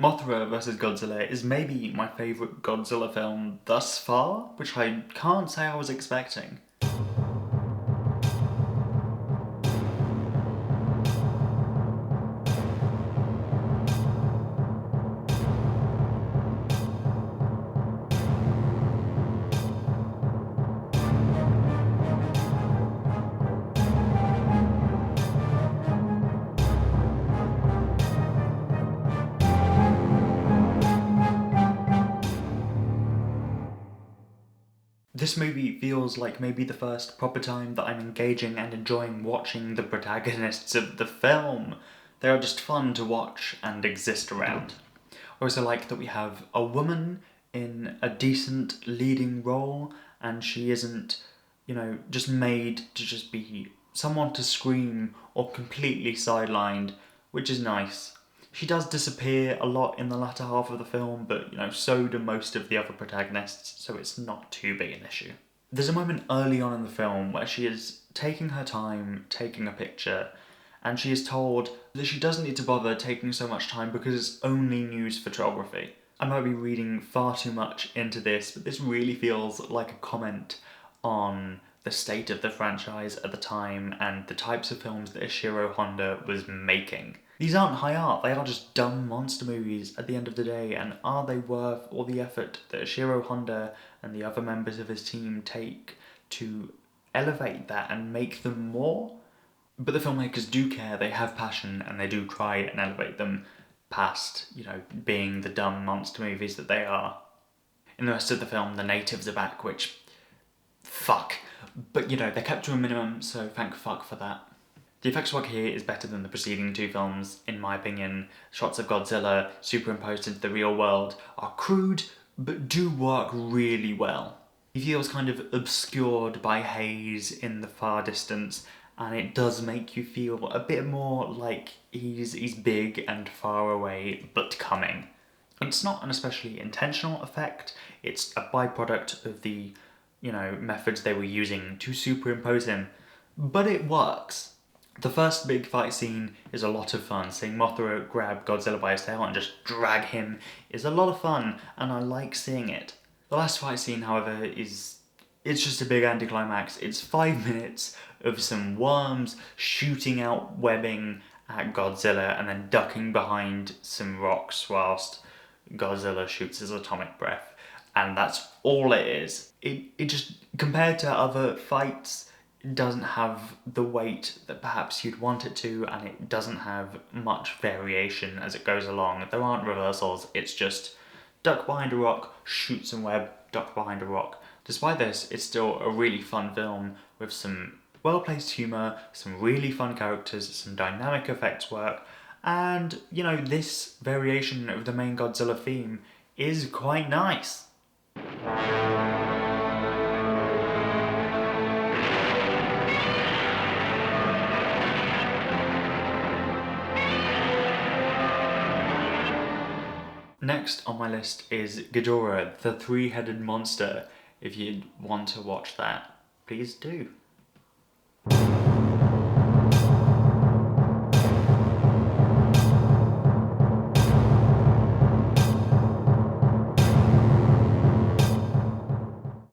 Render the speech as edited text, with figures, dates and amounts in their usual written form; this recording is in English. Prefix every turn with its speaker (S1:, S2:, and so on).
S1: Mothra vs. Godzilla is maybe my favourite Godzilla film thus far, which I can't say I was expecting. This movie feels like maybe the first proper time that I'm engaging and enjoying watching the protagonists of the film. They are just fun to watch and exist around. I also like that we have a woman in a decent leading role, and she isn't, just made to just be someone to scream or completely sidelined, which is nice. She does disappear a lot in the latter half of the film, but so do most of the other protagonists, so it's not too big an issue. There's a moment early on in the film where she is taking her time, taking a picture, and she is told that she doesn't need to bother taking so much time because it's only news photography. I might be reading far too much into this, but this really feels like a comment on the state of the franchise at the time and the types of films that Ishiro Honda was making. These aren't high art, they are just dumb monster movies at the end of the day, and are they worth all the effort that Ishiro Honda and the other members of his team take to elevate that and make them more? But the filmmakers do care, they have passion, and they do try and elevate them past, being the dumb monster movies that they are. In the rest of the film, the natives are back, which... fuck. But, they're kept to a minimum, so thank fuck for that. The effects work here is better than the preceding two films, in my opinion. Shots of Godzilla superimposed into the real world are crude, but do work really well. He feels kind of obscured by haze in the far distance, and it does make you feel a bit more like he's big and far away, but coming. It's not an especially intentional effect, it's a byproduct of the, methods they were using to superimpose him, but it works. The first big fight scene is a lot of fun. Seeing Mothra grab Godzilla by his tail and just drag him is a lot of fun, and I like seeing it. The last fight scene, however, it's just a big anticlimax. It's 5 minutes of some worms shooting out webbing at Godzilla and then ducking behind some rocks whilst Godzilla shoots his atomic breath. And that's all it is. It just, compared to other fights, it doesn't have the weight that perhaps you'd want it to, and it doesn't have much variation as it goes along. There aren't reversals, it's just duck behind a rock, shoot some web, duck behind a rock. Despite this, it's still a really fun film with some well-placed humour, some really fun characters, some dynamic effects work, and, this variation of the main Godzilla theme is quite nice. Next on my list is Ghidorah, the three-headed monster. If you'd want to watch that, please do.